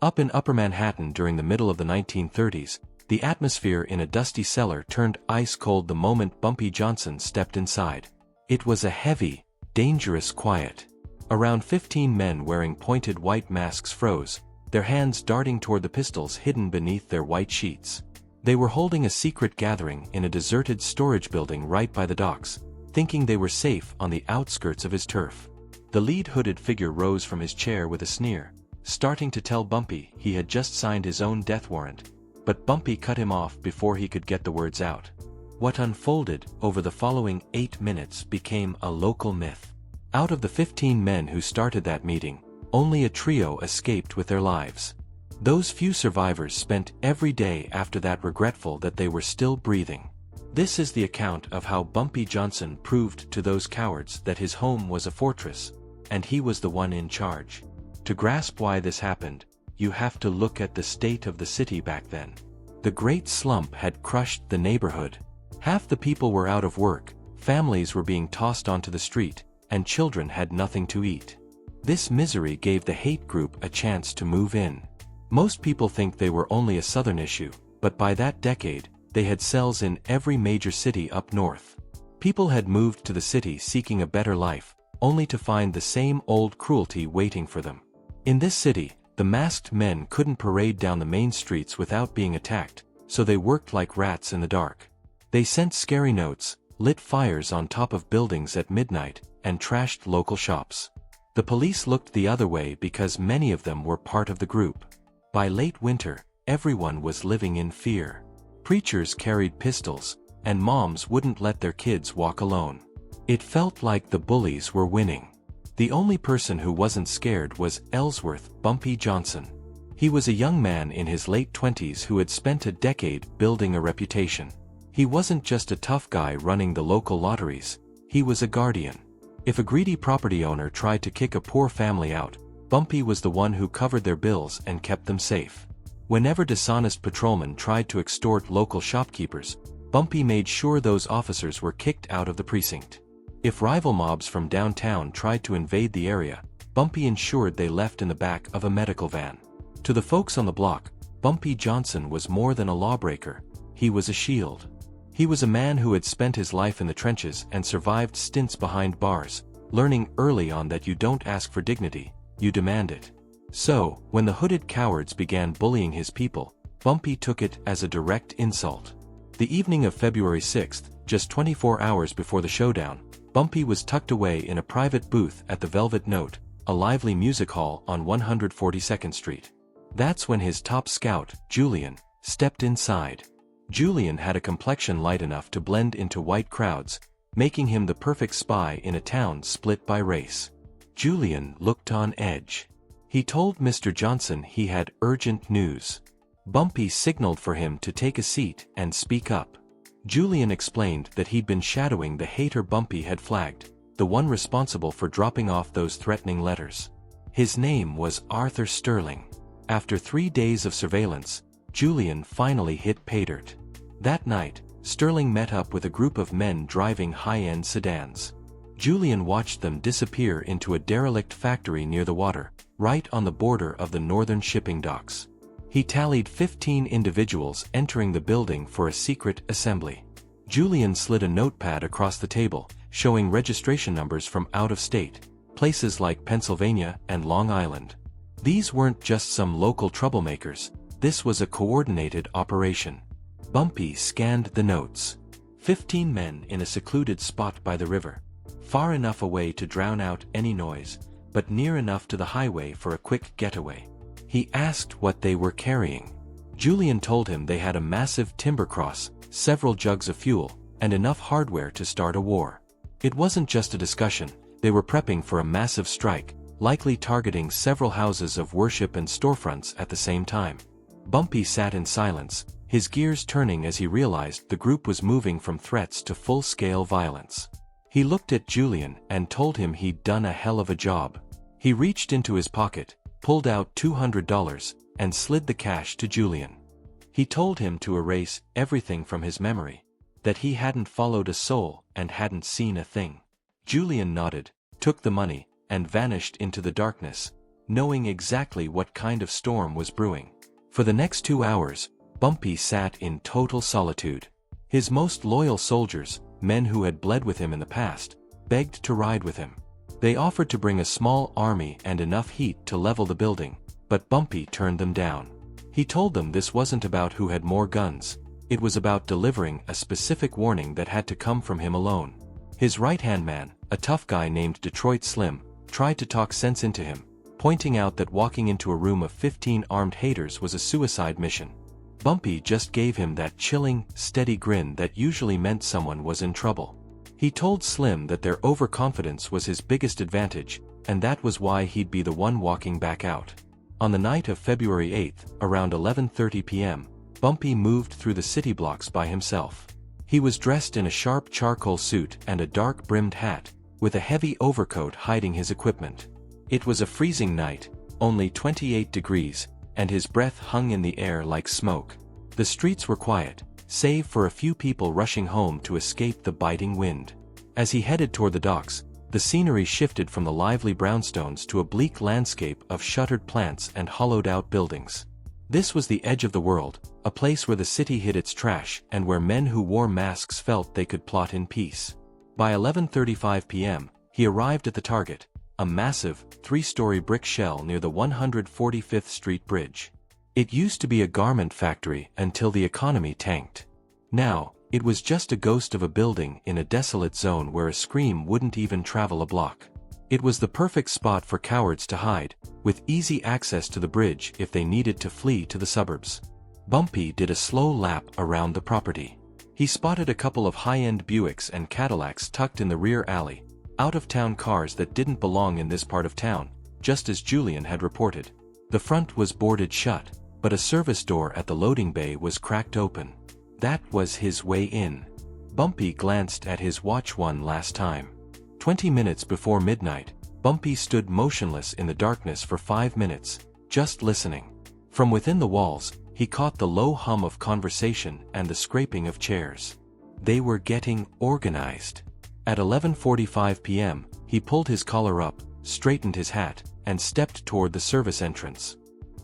Up in Upper Manhattan during the middle of the 1930s, the atmosphere in a dusty cellar turned ice-cold the moment Bumpy Johnson stepped inside. It was a heavy, dangerous quiet. Around 15 men wearing pointed white masks froze, their hands darting toward the pistols hidden beneath their white sheets. They were holding a secret gathering in a deserted storage building right by the docks, thinking they were safe on the outskirts of his turf. The lead hooded figure rose from his chair with a sneer, starting to tell Bumpy he had just signed his own death warrant. But Bumpy cut him off before he could get the words out. What unfolded over the following 8 minutes became a local myth. Out of the 15 men who started that meeting, only a trio escaped with their lives. Those few survivors spent every day after that regretful that they were still breathing. This is the account of how Bumpy Johnson proved to those cowards that his home was a fortress, and he was the one in charge. To grasp why this happened, you have to look at the state of the city back then. The Great Slump had crushed the neighborhood. Half the people were out of work, families were being tossed onto the street, and children had nothing to eat. This misery gave the hate group a chance to move in. Most people think they were only a southern issue, but by that decade, they had cells in every major city up north. People had moved to the city seeking a better life, only to find the same old cruelty waiting for them. In this city, the masked men couldn't parade down the main streets without being attacked, so they worked like rats in the dark. They sent scary notes, lit fires on top of buildings at midnight, and trashed local shops. The police looked the other way because many of them were part of the group. By late winter, everyone was living in fear. Preachers carried pistols, and moms wouldn't let their kids walk alone. It felt like the bullies were winning. The only person who wasn't scared was Ellsworth Bumpy Johnson. He was a young man in his late 20s who had spent a decade building a reputation. He wasn't just a tough guy running the local lotteries, he was a guardian. If a greedy property owner tried to kick a poor family out, Bumpy was the one who covered their bills and kept them safe. Whenever dishonest patrolmen tried to extort local shopkeepers, Bumpy made sure those officers were kicked out of the precinct. If rival mobs from downtown tried to invade the area, Bumpy ensured they left in the back of a medical van. To the folks on the block, Bumpy Johnson was more than a lawbreaker, he was a shield. He was a man who had spent his life in the trenches and survived stints behind bars, learning early on that you don't ask for dignity, you demand it. So, when the hooded cowards began bullying his people, Bumpy took it as a direct insult. The evening of February 6th, just 24 hours before the showdown, Bumpy was tucked away in a private booth at the Velvet Note, a lively music hall on 142nd Street. That's when his top scout, Julian, stepped inside. Julian had a complexion light enough to blend into white crowds, making him the perfect spy in a town split by race. Julian looked on edge. He told Mr. Johnson he had urgent news. Bumpy signaled for him to take a seat and speak up. Julian explained that he'd been shadowing the hater Bumpy had flagged, the one responsible for dropping off those threatening letters. His name was Arthur Sterling. After 3 days of surveillance, Julian finally hit pay dirt. That night, Sterling met up with a group of men driving high-end sedans. Julian watched them disappear into a derelict factory near the water, right on the border of the northern shipping docks. He tallied 15 individuals entering the building for a secret assembly. Julian slid a notepad across the table, showing registration numbers from out of state, places like Pennsylvania and Long Island. These weren't just some local troublemakers, this was a coordinated operation. Bumpy scanned the notes. 15 men in a secluded spot by the river. Far enough away to drown out any noise, but near enough to the highway for a quick getaway. He asked what they were carrying. Julian told him they had a massive timber cross, several jugs of fuel, and enough hardware to start a war. It wasn't just a discussion, they were prepping for a massive strike, likely targeting several houses of worship and storefronts at the same time. Bumpy sat in silence, his gears turning as he realized the group was moving from threats to full-scale violence. He looked at Julian and told him he'd done a hell of a job. He reached into his pocket, pulled out $200, and slid the cash to Julian. He told him to erase everything from his memory, that he hadn't followed a soul and hadn't seen a thing. Julian nodded, took the money, and vanished into the darkness, knowing exactly what kind of storm was brewing. For the next 2 hours, Bumpy sat in total solitude. His most loyal soldiers, men who had bled with him in the past, begged to ride with him. They offered to bring a small army and enough heat to level the building, but Bumpy turned them down. He told them this wasn't about who had more guns, it was about delivering a specific warning that had to come from him alone. His right-hand man, a tough guy named Detroit Slim, tried to talk sense into him, pointing out that walking into a room of 15 armed haters was a suicide mission. Bumpy just gave him that chilling, steady grin that usually meant someone was in trouble. He told Slim that their overconfidence was his biggest advantage, and that was why he'd be the one walking back out. On the night of February 8th, around 11:30 p.m., Bumpy moved through the city blocks by himself. He was dressed in a sharp charcoal suit and a dark-brimmed hat, with a heavy overcoat hiding his equipment. It was a freezing night, only 28 degrees, and his breath hung in the air like smoke. The streets were quiet, save for a few people rushing home to escape the biting wind. As he headed toward the docks, the scenery shifted from the lively brownstones to a bleak landscape of shuttered plants and hollowed-out buildings. This was the edge of the world, a place where the city hid its trash and where men who wore masks felt they could plot in peace. By 11:35 p.m., he arrived at the target, a massive, 3-story brick shell near the 145th Street Bridge. It used to be a garment factory until the economy tanked. Now, it was just a ghost of a building in a desolate zone where a scream wouldn't even travel a block. It was the perfect spot for cowards to hide, with easy access to the bridge if they needed to flee to the suburbs. Bumpy did a slow lap around the property. He spotted a couple of high-end Buicks and Cadillacs tucked in the rear alley, out-of-town cars that didn't belong in this part of town, just as Julian had reported. The front was boarded shut, but a service door at the loading bay was cracked open. That was his way in. Bumpy glanced at his watch one last time. 20 minutes before midnight, Bumpy stood motionless in the darkness for 5 minutes, just listening. From within the walls, he caught the low hum of conversation and the scraping of chairs. They were getting organized. At 11:45 p.m., he pulled his collar up, straightened his hat, and stepped toward the service entrance.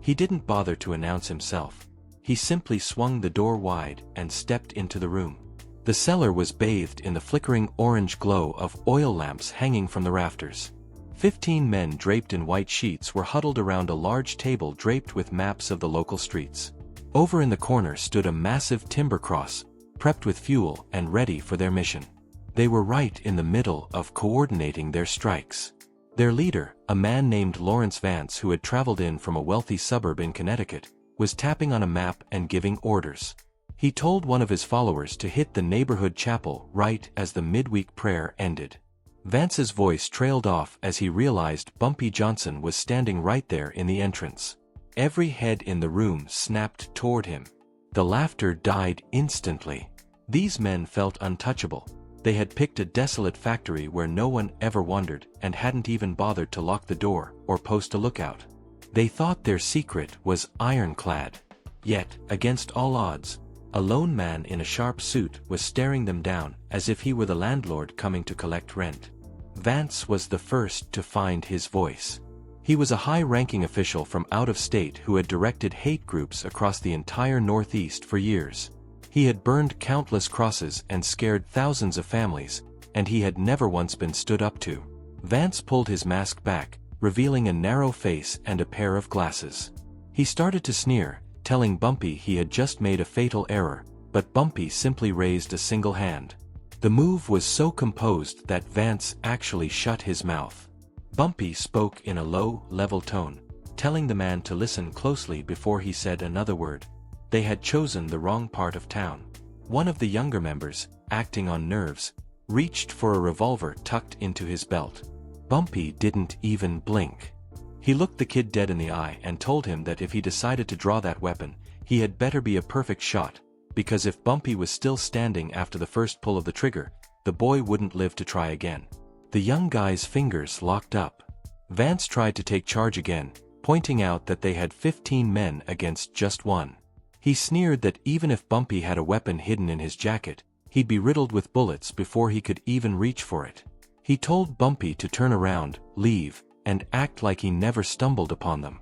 He didn't bother to announce himself. He simply swung the door wide and stepped into the room. The cellar was bathed in the flickering orange glow of oil lamps hanging from the rafters. 15 men draped in white sheets were huddled around a large table draped with maps of the local streets. Over in the corner stood a massive timber cross, prepped with fuel and ready for their mission. They were right in the middle of coordinating their strikes. Their leader, a man named Lawrence Vance who had traveled in from a wealthy suburb in Connecticut, was tapping on a map and giving orders. He told one of his followers to hit the neighborhood chapel right as the midweek prayer ended. Vance's voice trailed off as he realized Bumpy Johnson was standing right there in the entrance. Every head in the room snapped toward him. The laughter died instantly. These men felt untouchable. They had picked a desolate factory where no one ever wandered and hadn't even bothered to lock the door or post a lookout. They thought their secret was ironclad. Yet, against all odds, a lone man in a sharp suit was staring them down as if he were the landlord coming to collect rent. Vance was the first to find his voice. He was a high-ranking official from out of state who had directed hate groups across the entire Northeast for years. He had burned countless crosses and scared thousands of families, and he had never once been stood up to. Vance pulled his mask back, revealing a narrow face and a pair of glasses. He started to sneer, telling Bumpy he had just made a fatal error, but Bumpy simply raised a single hand. The move was so composed that Vance actually shut his mouth. Bumpy spoke in a low, level tone, telling the man to listen closely before he said another word. They had chosen the wrong part of town. One of the younger members, acting on nerves, reached for a revolver tucked into his belt. Bumpy didn't even blink. He looked the kid dead in the eye and told him that if he decided to draw that weapon, he had better be a perfect shot, because if Bumpy was still standing after the first pull of the trigger, the boy wouldn't live to try again. The young guy's fingers locked up. Vance tried to take charge again, pointing out that they had 15 men against just one. He sneered that even if Bumpy had a weapon hidden in his jacket, he'd be riddled with bullets before he could even reach for it. He told Bumpy to turn around, leave, and act like he never stumbled upon them.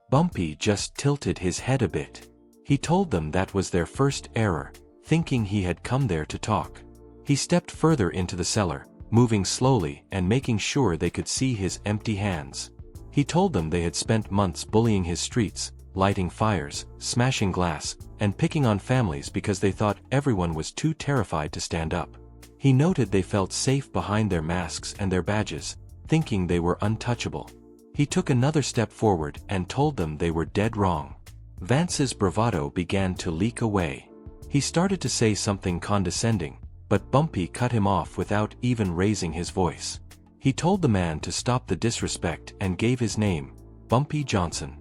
Bumpy just tilted his head a bit. He told them that was their first error, thinking he had come there to talk. He stepped further into the cellar, moving slowly and making sure they could see his empty hands. He told them they had spent months bullying his streets, lighting fires, smashing glass, and picking on families because they thought everyone was too terrified to stand up. He noted they felt safe behind their masks and their badges, thinking they were untouchable. He took another step forward and told them they were dead wrong. Vance's bravado began to leak away. He started to say something condescending, but Bumpy cut him off without even raising his voice. He told the man to stop the disrespect and gave his name, Bumpy Johnson.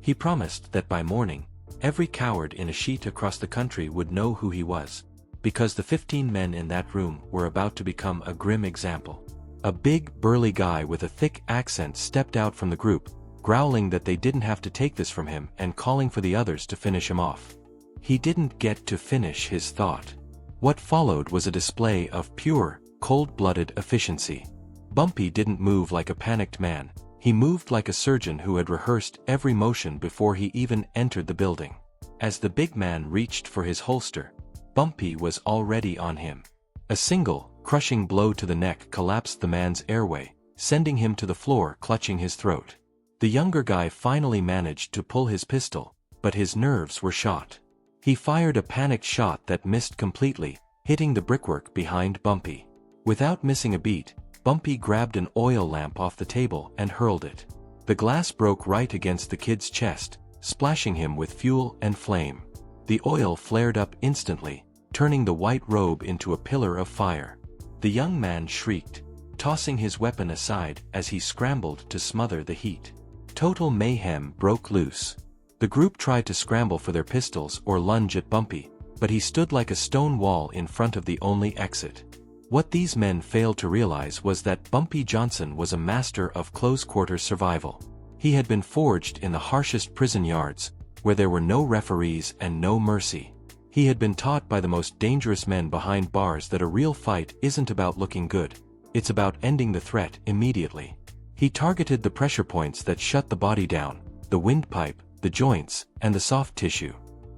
He promised that by morning, every coward in a sheet across the country would know who he was, because the 15 men in that room were about to become a grim example. A big, burly guy with a thick accent stepped out from the group, growling that they didn't have to take this from him and calling for the others to finish him off. He didn't get to finish his thought. What followed was a display of pure, cold-blooded efficiency. Bumpy didn't move like a panicked man. He moved like a surgeon who had rehearsed every motion before he even entered the building. As the big man reached for his holster, Bumpy was already on him. A single, crushing blow to the neck collapsed the man's airway, sending him to the floor clutching his throat. The younger guy finally managed to pull his pistol, but his nerves were shot. He fired a panicked shot that missed completely, hitting the brickwork behind Bumpy. Without missing a beat, Bumpy grabbed an oil lamp off the table and hurled it. The glass broke right against the kid's chest, splashing him with fuel and flame. The oil flared up instantly, turning the white robe into a pillar of fire. The young man shrieked, tossing his weapon aside as he scrambled to smother the heat. Total mayhem broke loose. The group tried to scramble for their pistols or lunge at Bumpy, but he stood like a stone wall in front of the only exit. What these men failed to realize was that Bumpy Johnson was a master of close-quarters survival. He had been forged in the harshest prison yards, where there were no referees and no mercy. He had been taught by the most dangerous men behind bars that a real fight isn't about looking good, it's about ending the threat immediately. He targeted the pressure points that shut the body down, the windpipe, the joints, and the soft tissue.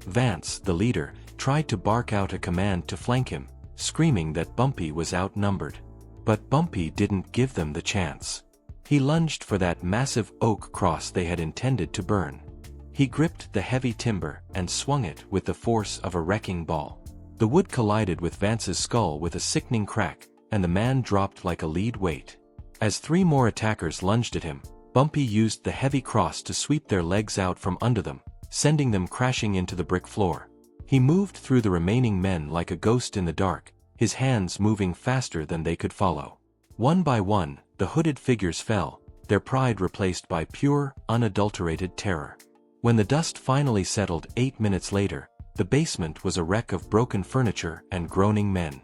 Vance, the leader, tried to bark out a command to flank him, screaming that Bumpy was outnumbered. But Bumpy didn't give them the chance. He lunged for that massive oak cross they had intended to burn. He gripped the heavy timber and swung it with the force of a wrecking ball. The wood collided with Vance's skull with a sickening crack, and the man dropped like a lead weight. As 3 more attackers lunged at him, Bumpy used the heavy cross to sweep their legs out from under them, sending them crashing into the brick floor. He moved through the remaining men like a ghost in the dark, his hands moving faster than they could follow. One by one, the hooded figures fell, their pride replaced by pure, unadulterated terror. When the dust finally settled 8 minutes later, the basement was a wreck of broken furniture and groaning men.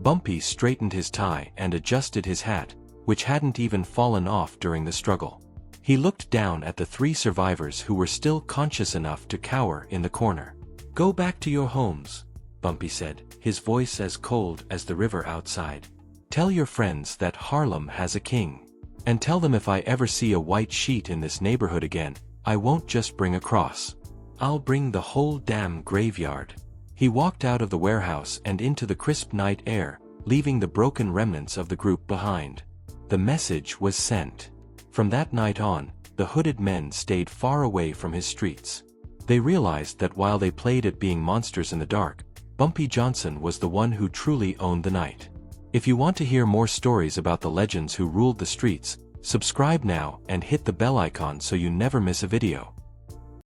Bumpy straightened his tie and adjusted his hat, which hadn't even fallen off during the struggle. He looked down at the 3 survivors who were still conscious enough to cower in the corner. "Go back to your homes," Bumpy said, his voice as cold as the river outside. "Tell your friends that Harlem has a king. And tell them if I ever see a white sheet in this neighborhood again, I won't just bring a cross. I'll bring the whole damn graveyard." He walked out of the warehouse and into the crisp night air, leaving the broken remnants of the group behind. The message was sent. From that night on, the hooded men stayed far away from his streets. They realized that while they played at being monsters in the dark, Bumpy Johnson was the one who truly owned the night. If you want to hear more stories about the legends who ruled the streets, subscribe now and hit the bell icon so you never miss a video.